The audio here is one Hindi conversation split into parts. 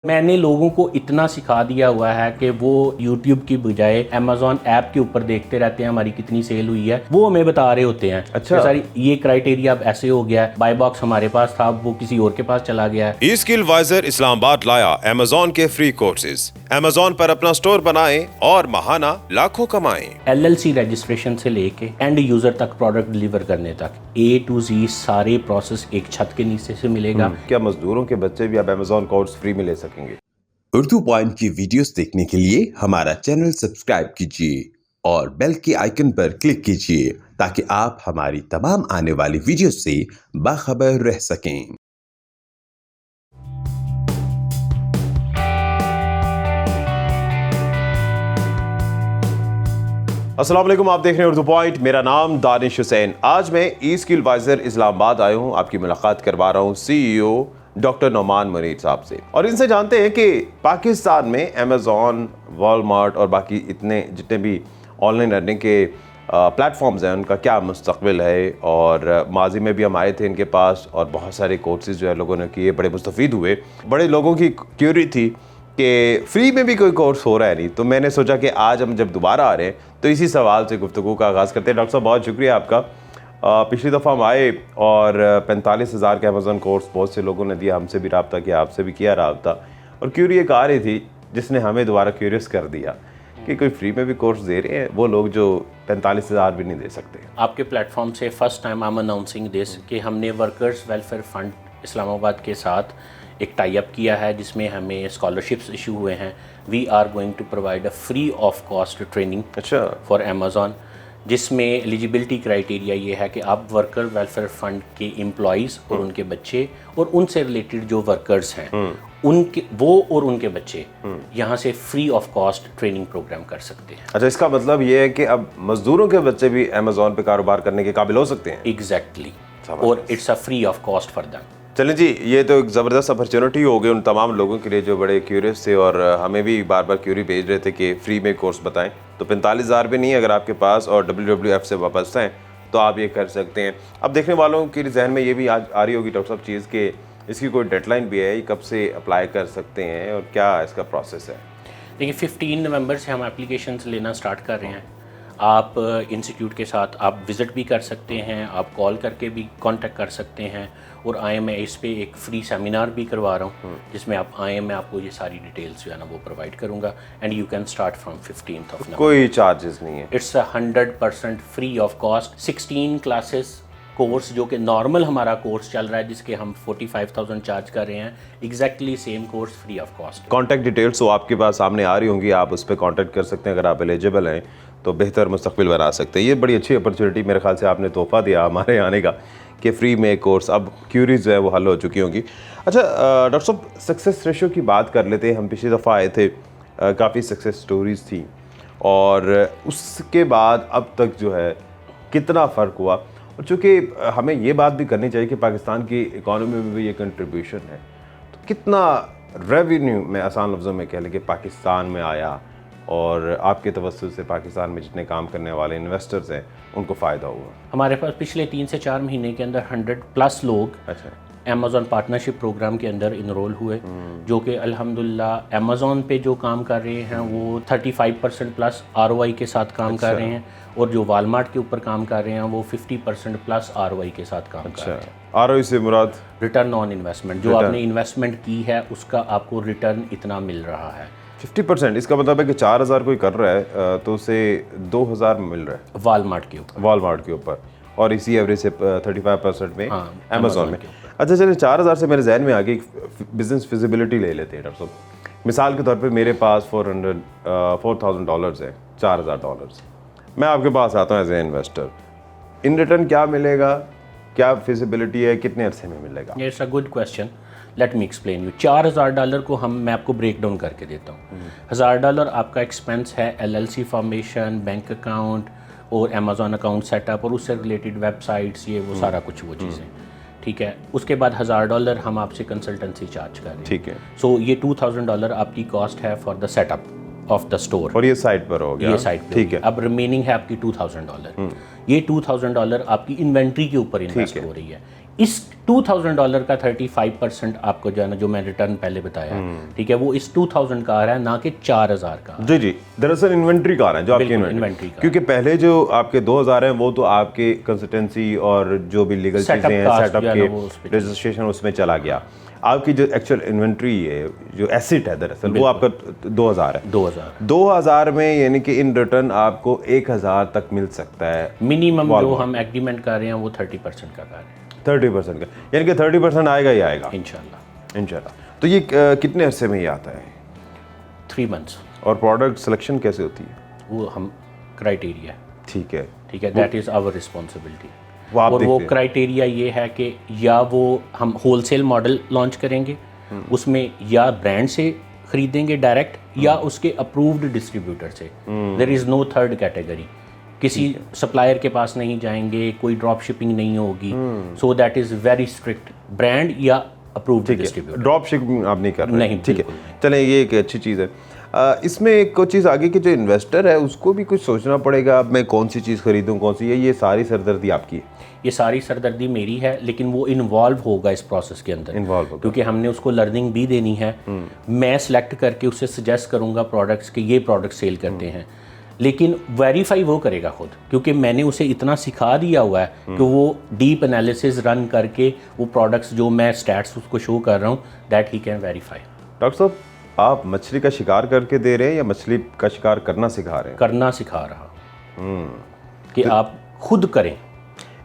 मैंने लोगों को इतना सिखा दिया हुआ है कि वो YouTube की बजाय Amazon ऐप के ऊपर देखते रहते हैं हमारी कितनी सेल हुई है, वो हमें बता रहे होते हैं। अच्छा, सारी ये क्राइटेरिया अब ऐसे हो गया है, बाय बॉक्स हमारे पास था, वो किसी और के पास चला गया है। ई-स्किल-वाइजर इस्लामाबाद लाया Amazon के फ्री कोर्सेज। Amazon पर अपना स्टोर बनाएं और महाना लाखों कमाएं। LLC रजिस्ट्रेशन से लेके एंड यूजर तक प्रोडक्ट डिलीवर करने तक A to Z सारे प्रोसेस एक छत के नीचे से मिलेगा। क्या मजदूरों के बच्चे भी अब Amazon कोर्स फ्री में ले सकेंगे? उर्दू पॉइंट की वीडियोस देखने के लिए हमारा चैनल सब्सक्राइब कीजिए और बेल के आइकन पर क्लिक कीजिए ताकि आप हमारी तमाम आने वाली वीडियोस से बाखबर रह सकें। अस्सलाम वालेकुम, आप देख रहे हैं उर्दू पॉइंट। मेरा नाम दानिश हुसैन। आज मैं ई-स्किल-वाइजर इस्लामाबाद आया हूँ, आपकी मुलाकात करवा रहा हूँ CEO डॉक्टर नोमान मुनीर साहब से, और इनसे जानते हैं कि पाकिस्तान में Amazon, वॉलमार्ट और बाकी इतने जितने भी ऑनलाइन अर्निंग के प्लेटफॉर्म्स हैं उनका क्या मुस्तकबिल है। और माजी में भी हम आए थे इनके पास और बहुत सारे कोर्सेज जो है लोगों ने किए, बड़े मुस्तफ़ीद हुए। बड़े लोगों की क्यूरी थी कि फ्री में भी कोई कोर्स हो रहा है नहीं, तो मैंने सोचा कि आज हम जब दोबारा आ रहे हैं तो इसी सवाल से गुफ्तगू का आगाज़ करते हैं। डॉक्टर साहब, बहुत शुक्रिया आपका। पिछली दफ़ा हम आए और 45,000 का Amazon कोर्स बहुत से लोगों ने दिया, हमसे भी रब्ता किया, आपसे भी किया रब्ता, और क्यूरी एक आ रही थी जिसने हमें दोबारा क्यूरियस कर दिया कि कोई फ्री में भी कोर्स दे रहे हैं वो लोग जो 45,000 भी नहीं दे सकते। आपके प्लेटफॉर्म से first time I am announcing this कि हमने वर्कर्स वेलफेयर फंड इस्लामाबाद के साथ एक टाई अप किया है जिसमें हमें स्कॉलरशिप्स इशू हुए हैं। We are going to provide a free of cost training अच्छा, फॉर Amazon, जिसमें एलिजिबिलिटी क्राइटेरिया ये है कि आप वर्कर वेलफेयर फंड के एम्प्लॉइज़ और उनके बच्चे और उनसे रिलेटेड जो वर्कर्स हैं उनके वो और उनके बच्चे यहाँ से free of cost training programme कर सकते हैं। अच्छा, इसका मतलब ये है कि अब मजदूरों के बच्चे भी Amazon पे कारोबार करने के काबिल हो सकते हैं। एग्जैक्टली, और it's a free of cost for them. चलें जी, ये तो एक ज़बरदस्त अपॉर्चुनिटी हो गई उन तमाम लोगों के लिए जो बड़े क्यूरियस थे और हमें भी बार बार क्यूरी भेज रहे थे कि फ्री में कोर्स बताएं। तो 45,000 भी नहीं अगर आपके पास और WWF से वापस हैं तो आप ये कर सकते हैं। अब देखने वालों के जहन में ये भी आज आ रही होगी डॉक्टर साहब चीज़ कि इसकी कोई डेडलाइन भी है, कब से अप्लाई कर सकते हैं और क्या इसका प्रोसेस है? देखिए, 15 नवंबर से हम एप्लीकेशंस लेना स्टार्ट कर रहे हैं। आप इंस्टीट्यूट के साथ आप विज़िट भी कर सकते हैं, आप कॉल करके भी कांटेक्ट कर सकते हैं, और आए मैं इस पे एक फ्री सेमिनार भी करवा रहा हूँ जिसमें आप आए, मैं आपको ये सारी डिटेल्स जो है ना वो प्रोवाइड करूँगा and you can start from 15th of November। कोई चार्जेस नहीं है? It's 100% free of cost. 16 classes course जो कि नॉर्मल हमारा कोर्स चल रहा है जिसके हम 45,000 चार्ज कर रहे हैं, exactly same course free of cost. Contact details तो आपके पास सामने आ रही होंगी, आप उस पर कॉन्टैक्ट कर सकते हैं। अगर आप एलिजिबल हैं तो बेहतर मुस्तकबिल बना सकते हैं। ये बड़ी अच्छी अपॉर्चुनिटी मेरे ख्याल से आपने तोहफा दिया हमारे आने का कि फ्री में कोर्स। अब क्यूरीज जो है वो हल हो चुकी होंगी। अच्छा डॉक्टर साहब, सक्सेस रेशो की बात कर लेते हैं। हम पिछली दफ़ा आए थे, काफ़ी सक्सेस स्टोरीज़ थी, और उसके बाद अब तक जो है कितना फ़र्क हुआ? और चूँकि हमें ये बात भी करनी चाहिए कि पाकिस्तान की इकॉनमी में भी ये कंट्रीब्यूशन है, तो कितना रेवेन्यू में आसान लफ्ज़ों में कह लें कि पाकिस्तान में आया और आपके तवज्जुह से पाकिस्तान में जितने काम करने वाले इन्वेस्टर्स हैं उनको फ़ायदा हुआ? हमारे पास पिछले 3 से 4 महीने के अंदर 100+ लोग अच्छा, Amazon पार्टनरशिप प्रोग्राम के अंदर इनरोल हुए, जो कि अल्हम्दुलिल्लाह Amazon पे जो काम कर रहे हैं वो 35% प्लस ROI के साथ काम कर रहे हैं, और जो वालमार्ट के ऊपर काम कर रहे हैं वो 50% प्लस ROI के साथ काम कर रहे हैं। ROI से मुराद रिटर्न ऑन इन्वेस्टमेंट, जो आपने इन्वेस्टमेंट की है उसका आपको रिटर्न इतना मिल रहा है। 50%। इसका मतलब है कि 4,000 कोई कर रहा है तो उसे 2,000 मिल रहा है वालमार्ट के ऊपर, वॉलमार्ट के ऊपर, और इसी एवरेज से 35% में Amazon में। के ऊपर। अच्छा चलिए, 4,000 से मेरे जहन में आ गई बिजनेस फिजिबिलिटी ले लेते हैं डॉक्टर साहब। मिसाल के तौर पे मेरे पास $4,000 है, $4,000। मैं आपके पास आता हूँ as a investor, in return क्या मिलेगा, क्या फिजिबिलिटी है, कितने अरसे में मिलेगा? It's a good question, let me explain you. $4,000 को मैं आपको ब्रेक डाउन करके देता हूँ। $1,000 आपका एक्सपेंस है LLC फॉर्मेशन, बैंक अकाउंट और Amazon अकाउंट सेटअप और उससे रिलेटेड वेबसाइट्स, ये वो सारा कुछ वो चीज़ें, ठीक है। उसके बाद $1,000 हम आपसे कंसल्टेंसी चार्ज कर रहे हैं, ठीक है। सो ये $2,000 आपकी कॉस्ट है for the setup of the store, और ये साइट पर हो गया, ये साइट पे ठीक है। अब रिमेनिंग है आपकी $2,000। ये $2,000 आपकी इन्वेंट्री के ऊपर इन्वेस्ट हो रही है। इस $2,000 का 35% आपको जो है ना, जो मैं रिटर्न पहले बताया, ठीक है, वो इस 2000 का आ रहा है, ना कि 4000 का। जी जी, दरअसल इन्वेंट्री का है जो आपकी इन्वेंट्री का, क्योंकि पहले जो आपके 2000 हैं वो तो आपके कंसल्टेंसी और जो भी लीगल चीज़ें हैं, सेटअप के रजिस्ट्रेशन उसमें चला गया। आपकी जो एक्चुअल इन्वेंट्री है, जो एसेट है दरअसल, वो आपका 2000 है। 2000 में यानी कि इन रिटर्न आपको 1000 तक मिल सकता है मिनिमम। जो हम एग्रीमेंट कर रहे हैं वो 30% का कर रहे हैं। 30% का, यानी कि 30% आएगा ही आएगा इंशाल्लाह। तो ये कितने अरसे में ही आता है? 3 months। और प्रोडक्ट सिलेक्शन कैसे होती है? वो हम क्राइटेरिया, ठीक है, दैट इज़ आवर रिस्पॉन्सिबिलिटी। और वो क्राइटेरिया ये है कि या वो हम होलसेल मॉडल लॉन्च करेंगे, उसमें या ब्रांड से खरीदेंगे डायरेक्ट, या उसके अप्रूव्ड डिस्ट्रीब्यूटर से। There is no third category. किसी सप्लायर के पास नहीं जाएंगे, कोई ड्रॉप शिपिंग नहीं होगी। So that is very strict, brand या अप्रूव्ड डिस्ट्रीब्यूटर। ड्रॉप शिपिंग आप नहीं कर रहे? नहीं, ठीक है, चलें, ये एक अच्छी चीज़ है। इसमें एक चीज़ आगे कि जो इन्वेस्टर है उसको भी कुछ सोचना पड़ेगा, अब मैं कौन सी चीज़ खरीदूं, कौन सी है। ये सारी सरदर्दी आपकी है? ये सारी सरदर्दी मेरी है, लेकिन वो इन्वॉल्व होगा इस प्रोसेस के अंदर, क्योंकि हमने उसको लर्निंग भी देनी है। मैं सिलेक्ट करके उससे सजेस्ट करूंगा प्रोडक्ट्स के, ये प्रोडक्ट सेल करते हैं, लेकिन वेरीफाई वो करेगा खुद, क्योंकि मैंने उसे इतना सिखा दिया हुआ है कि वो डीप एनालिसिस रन करके वो प्रोडक्ट्स जो मैं स्टैट्स उसको शो कर रहा हूँ, that he can verify. Doctor साहब, आप मछली का शिकार करके दे रहे हैं या मछली का शिकार करना सिखा रहे हैं? करना सिखा रहा कि आप खुद करें।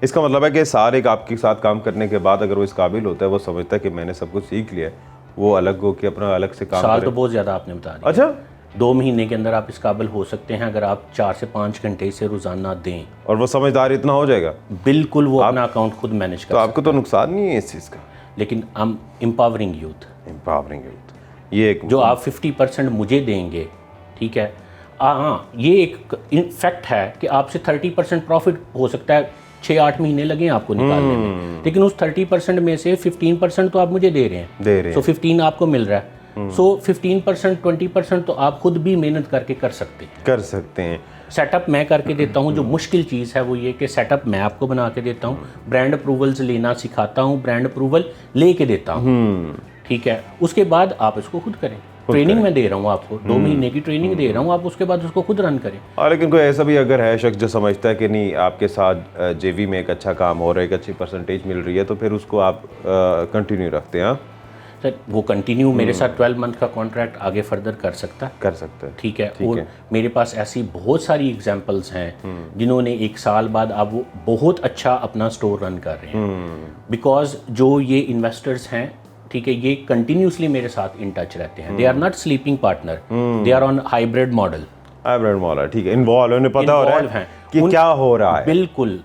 इसका मतलब है कि सारे आपके साथ काम करने के बाद अगर वो इस काबिल होता है, वो समझता है कि मैंने सब कुछ सीख लिया है, वो अलग हो कि अपना अलग से काम साल करे। तो बहुत ज़्यादा आपने बता दिया। अच्छा, 2 महीने के अंदर आप इस काबिल हो सकते हैं अगर आप 4 से 5 घंटे से रोज़ाना दें, और वो समझदार इतना हो जाएगा, बिल्कुल वो अपना अकाउंट खुद मैनेज कर। तो आपको तो नुकसान नहीं है इस चीज़ का। लेकिन हम एम्पावरिंग यूथ, ये एक जो आप 50% मुझे देंगे, ठीक है, हाँ, ये एक फैक्ट है कि आपसे 30% प्रॉफिट हो सकता है, 6-8 महीने लगे आपको निकालने में, लेकिन उस 30% में से 15% तो आप मुझे दे रहे हैं। सो 15 आपको मिल रहा है। सो 15%, 20% तो आप खुद भी मेहनत करके कर सकते हैं। सेटअप मैं करके देता हूँ। जो मुश्किल चीज़ है वो ये कि सेटअप मैं आपको बना के देता हूँ, ब्रांड अप्रूवल्स लेना सिखाता हूँ, ब्रांड अप्रूवल लेके देता हूँ, ठीक है। उसके बाद आप इसको खुद करें। ट्रेनिंग मैं दे रहा हूँ आपको, 2 महीने की ट्रेनिंग दे रहा हूँ, आप उसके बाद उसको खुद रन करें। और लेकिन कोई ऐसा भी अगर है शख्स जो समझता है कि नहीं, आपके साथ जेवी में एक अच्छा काम हो रहा है, एक अच्छी परसेंटेज मिल रही है, तो फिर उसको आप कंटिन्यू रखते हैं? सर, वो कंटिन्यू मेरे साथ 12 मंथ का कॉन्ट्रैक्ट आगे फर्दर कर सकता है, ठीक है। और मेरे पास ऐसी बहुत सारी एग्जांपल्स हैं जिन्होंने 1 साल बाद अब वो बहुत अच्छा अपना स्टोर रन कर रहे हैं, बिकॉज जो ये इन्वेस्टर्स हैं, ठीक है, ये कंटिन्यूसली मेरे साथ इन टच रहते हैं। They are not sleeping partner, they are on hybrid model, ठीक है, इन्वॉल्व, उन्हें पता हो रहा है कि क्या हो रहा है। बिल्कुल।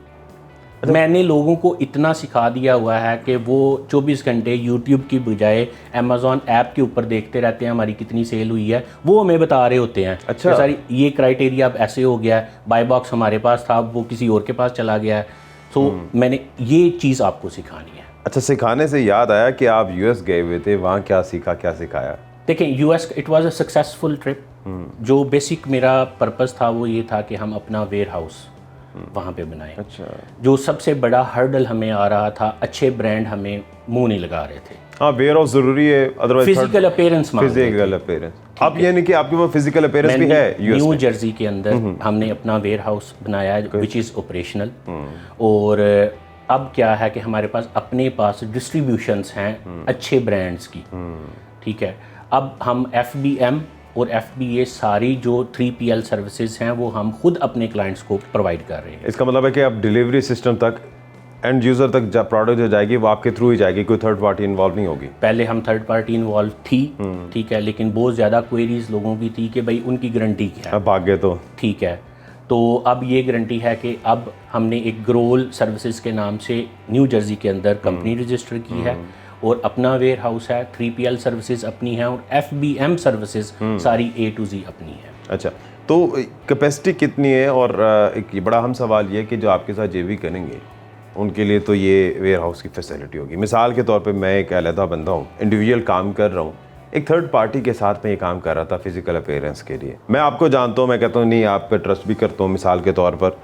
मैंने लोगों को इतना सिखा दिया हुआ है कि वो 24 घंटे यूट्यूब की बजाय अमेज़ॉन ऐप के ऊपर देखते रहते हैं हमारी कितनी सेल हुई है, वो हमें बता रहे होते हैं। अच्छा, सारी ये क्राइटेरिया अब ऐसे हो गया है, बाय बॉक्स हमारे पास था, वो किसी और के पास चला गया है। तो मैंने ये चीज़ आपको सिखानी है। अच्छा, सिखाने से याद आया कि आप यूएस गए हुए थे, वहाँ क्या सीखा, क्या सिखाया? देखें, US it was a successful trip. जो बेसिक मेरा पर्पस था वो ये था कि हम अपना वेयर हाउस वहाँ पे बनाएं। अच्छा, जो सबसे बड़ा हर्डल हमें आ रहा था, अच्छे ब्रांड हमें मुंह नहीं लगा रहे थे। हाँ, वेयर हाउस जरूरी है, अदरवाइज फिजिकल अपीयरेंस आप यानी कि आपके पास फिजिकल अपीयरेंस भी है। न्यू जर्सी के अंदर हमने अपना वेयर हाउस बनाया है विच इज़ ऑपरेशनल। और अब क्या है कि हमारे पास अपने पास डिस्ट्रीब्यूशंस हैं अच्छे ब्रांड्स की, ठीक है। अब हम FBM और FBA सारी जो 3PL सर्विसेज हैं वो हम खुद अपने क्लाइंट्स को प्रोवाइड कर रहे हैं। इसका मतलब है कि आप डिलीवरी सिस्टम तक, एंड यूज़र तक प्रोडक्ट जो जाएगी वो आपके थ्रू ही जाएगी, कोई थर्ड पार्टी इन्वॉल्व नहीं होगी। पहले हम थर्ड पार्टी इन्वॉल्व थी, ठीक है, लेकिन बहुत ज़्यादा क्वेरीज लोगों की थी कि भाई उनकी गारंटी क्या है। अब भाग गए तो ठीक है। तो अब ये गारंटी है कि अब हमने एक ग्रोल सर्विसेज के नाम से न्यू जर्सी के अंदर कंपनी रजिस्टर की है और अपना वेयर हाउस है, 3PL सर्विसेज अपनी है और FBM सर्विसेज सारी A to Z अपनी है। अच्छा, तो कैपेसिटी कितनी है? और एक बड़ा अहम सवाल ये कि जो आपके साथ जेवी करेंगे उनके लिए तो ये वेयर हाउस की फैसिलिटी होगी। मिसाल के तौर पे मैं एक अलहदा बंदा हूँ, इंडिविजुअल काम कर रहा हूँ, एक थर्ड पार्टी के साथ मैं ये काम कर रहा था फिजिकल अपीयरेंस के लिए। मैं आपको जानता हूँ, मैं कहता हूँ नहीं, आप पे ट्रस्ट भी करता हूँ मिसाल के तौर पर,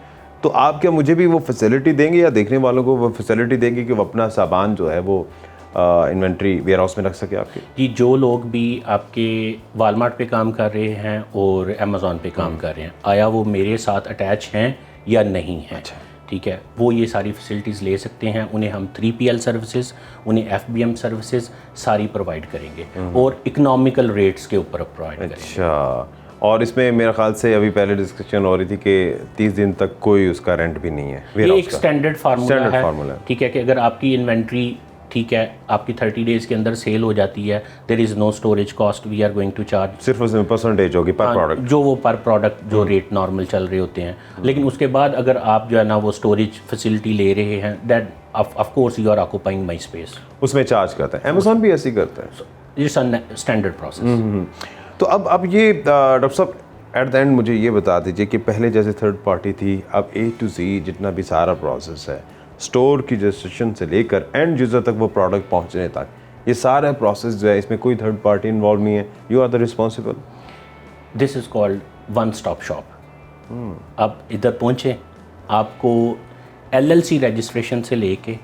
तो आप क्या मुझे भी वो फैसिलिटी देंगे या देखने वालों को वो फैसिलिटी देंगे कि वो अपना सामान जो है वो इन्वेंट्री वेयर हाउस में रख सके आपके? कि जो लोग भी आपके वालमार्ट पे काम कर रहे हैं और अमेज़ॉन पे काम कर रहे हैं, आया वो मेरे साथ अटैच हैं या नहीं हैं, ठीक है, वो ये सारी फैसिलिटीज़ ले सकते हैं। उन्हें हम 3PL सर्विसेज, उन्हें FBM सर्विसेज सारी प्रोवाइड करेंगे और इकोनॉमिकल रेट्स के ऊपर प्रोवाइड करेंगे। अच्छा, और इसमें मेरे ख्याल से अभी पहले डिस्कशन हो रही थी कि 30 दिन तक कोई उसका रेंट भी नहीं है। ये एक स्टैंडर्ड फार्मूला है, ठीक है, कि अगर आपकी इन्वेंट्री, ठीक है, आपकी 30 डेज़ के अंदर सेल हो जाती है, there is no storage cost, we are going to charge, सिर्फ उसमें परसेंटेज होगी पर प्रोडक्ट, जो वो पर प्रोडक्ट जो रेट नॉर्मल चल रहे होते हैं। लेकिन उसके बाद अगर आप जो है ना वो स्टोरेज फैसिलिटी ले रहे हैं, that of course you are occupying my space, उसमें चार्ज करते हैं। अमेज़ॉन भी ऐसे ही करता है, इट्स स्टैंडर्ड प्रोसेस। तो अब ये डॉक्टर साहब एट द एंड मुझे ये बता दीजिए कि पहले जैसे थर्ड पार्टी थी, अब A to Z जितना भी सारा प्रोसेस है, स्टोर की रजिस्ट्रेशन से लेकर एंड यूज़र तक वो प्रोडक्ट पहुंचने तक, ये सारा प्रोसेस जो है इसमें कोई थर्ड पार्टी इन्वॉल्व नहीं है, you are the responsible. This is called one stop shop. आप इधर पहुँचे, आपको LLC रजिस्ट्रेशन से लेके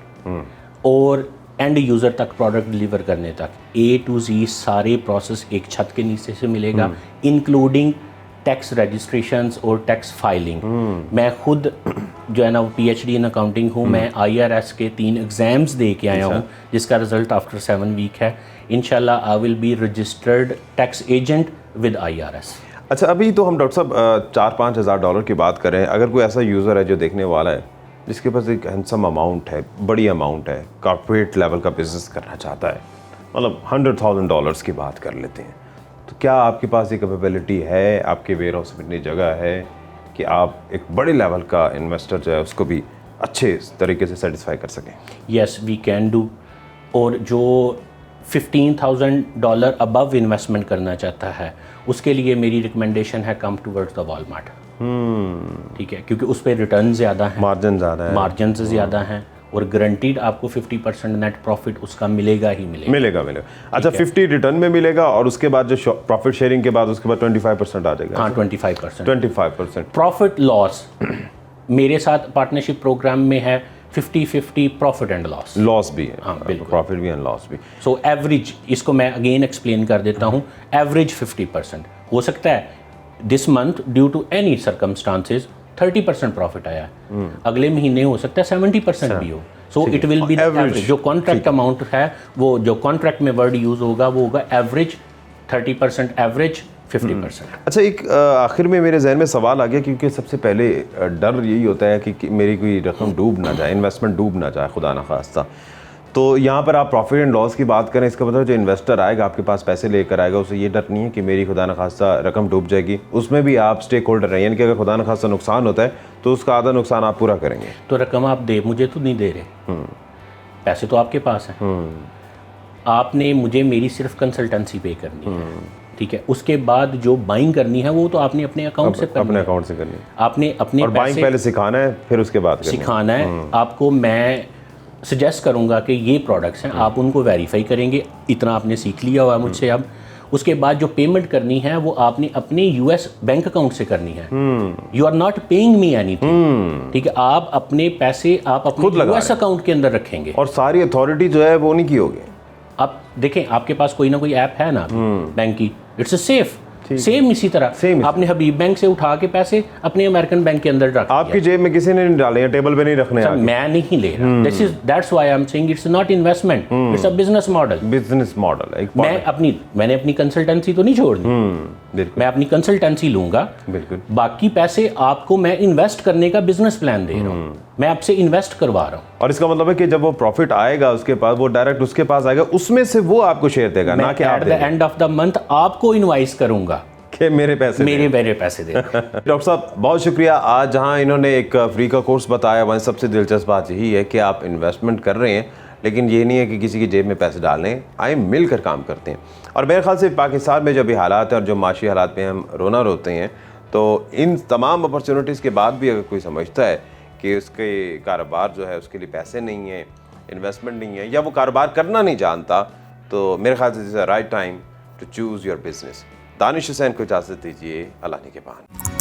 और एंड यूज़र तक प्रोडक्ट डिलीवर करने तक A to Z सारे प्रोसेस एक छत के नीचे से मिलेगा, इंक्लूडिंग टैक्स रजिस्ट्रेशंस और टैक्स फाइलिंग। मैं खुद जो है ना वो PhD इन अकाउंटिंग हूँ, मैं IRS के 3 एग्ज़ाम्स दे के आया हूँ, जिसका रिज़ल्ट आफ्टर 7 वीक है। इंशाल्लाह I will be registered tax agent with IRS। अच्छा, अभी तो हम डॉक्टर साहब $4-5 हज़ार डॉलर की बात कर रहे हैं। अगर कोई ऐसा यूज़र है जो देखने वाला है, जिसके पास एक हैंडसम अमाउंट है, बड़ी अमाउंट है, कॉर्पोरेट लेवल का बिजनेस करना चाहता है, मतलब $100,000 की बात कर लेते हैं, तो क्या आपके पास ये कैपेबिलिटी है, आपके वेयर हाउस में इतनी जगह है कि आप एक बड़े लेवल का इन्वेस्टर जो है उसको भी अच्छे तरीके से सेटिस्फाई कर सकें? Yes, we can do. और जो $15,000 अबव इन्वेस्टमेंट करना चाहता है, उसके लिए मेरी रिकमेंडेशन है कम टूवर्ड्स द वॉलमार्ट। ठीक है, क्योंकि उस पर रिटर्न ज़्यादा है, मार्जिन ज़्यादा है, मार्जिन से ज़्यादा हैं और गारंटीड आपको 50% नेट प्रॉफिट उसका मिलेगा ही मिलेगा। अच्छा, 50 रिटर्न में मिलेगा और उसके बाद जो प्रॉफिट शेयरिंग के बाद उसके बाद 25% आ जाएगा। हाँ, 25%। 25% प्रॉफिट लॉस मेरे साथ पार्टनरशिप प्रोग्राम में है 50-50 प्रॉफिट एंड लॉस भी है। हाँ, बिल्कुल, प्रॉफिट भी एंड लॉस भी। सो एवरेज, इसको मैं अगेन एक्सप्लेन कर देता हूँ, एवरेज 50% हो सकता है। This month due to any circumstances 30% profit आया है, अगले महीने हो सकता है 70% भी हो। So it will be average. जो कॉन्ट्रैक्ट अमाउंट है, वो जो कॉन्ट्रैक्ट में वर्ड यूज होगा वो होगा एवरेज 30%, एवरेज 50%। अच्छा, एक आखिर में मेरे जहन में सवाल आ गया, क्योंकि सबसे पहले डर यही होता है कि मेरी कोई रकम डूब ना जाए, इन्वेस्टमेंट डूब ना जाए खुदा ना खास्ता। तो यहाँ पर आप प्रॉफिट एंड लॉस की बात करें, इसका मतलब जो इन्वेस्टर आएगा आपके पास पैसे लेकर आएगा, उसे ये डर नहीं है कि मेरी खुदा न खास्ता रकम डूब जाएगी, उसमें भी आप स्टेक होल्डर हैं, यानी कि अगर खुदा न खास्ता नुकसान होता है तो उसका आधा नुकसान आप पूरा करेंगे। तो रकम आप दे मुझे तो नहीं दे रहे, पैसे तो आपके पास हैं, आपने मुझे मेरी सिर्फ कंसल्टेंसी पे करनी है, ठीक है। उसके बाद जो बाइंग करनी है वो तो आपने अपने अकाउंट से करनी है, आपने अपने और बाइंग पहले सिखाना है, फिर उसके बाद सिखाना है आपको। मैं सजेस्ट करूंगा कि ये प्रोडक्ट्स हैं, आप उनको वेरीफाई करेंगे, इतना आपने सीख लिया हुआ मुझसे। अब उसके बाद जो पेमेंट करनी है वो आपने अपने US बैंक अकाउंट से करनी है। You are not paying me anything, ठीक है। आप अपने पैसे आप अपने US अकाउंट के अंदर रखेंगे और सारी अथॉरिटी जो है वो नहीं की होगी। आप देखें, आपके पास कोई ना कोई ऐप है ना बैंक की, इट्स सेफ। सेम इसी तरह आपने हबीब बैंक से उठा के पैसे अपने अमेरिकन बैंक के अंदर रख, आपकी जेब में किसी ने नहीं डाले हैं, टेबल पे नहीं रखने हैं। मैं नहीं ले रहा, that's why I am saying it's not investment, it's a business model. मैंने अपनी कंसल्टेंसी तो नहीं छोड़नी, मैं अपनी कंसल्टेंसी लूंगा, बिल्कुल। बाकी पैसे आपको मैं इन्वेस्ट करने का बिजनेस प्लान दे रहा हूँ, मैं आपसे इन्वेस्ट करवा रहा हूँ। और इसका मतलब है कि जब वो प्रॉफिट आएगा उसके पास, वो डायरेक्ट उसके पास आएगा, उसमें से वो आपको शेयर देगा, ना कि at the end of the month आपको इनवाइस करूंगा कि मेरे पैसे दे। डॉक्टर साहब बहुत शुक्रिया। आज जहां इन्होंने एक फ्री का कोर्स बताया, वहीं सबसे दिलचस्प बात यही है कि आप इन्वेस्टमेंट कर रहे हैं, लेकिन ये नहीं है कि किसी की जेब में पैसे डालने, आए मिलकर काम करते हैं। और मेरे ख्याल से पाकिस्तान में जो भी हालात है और जो माशी हालात में हम रोना रोते हैं, तो इन तमाम अपॉर्चुनिटीज़ के बाद भी अगर कोई समझता है कि उसके कारोबार जो है उसके लिए पैसे नहीं है, इन्वेस्टमेंट नहीं है, या वो कारोबार करना नहीं जानता, तो मेरे ख्याल से this is the right time to choose your business. Danish Hussain को इजाज़त दीजिए, अल्लाह ने के पान।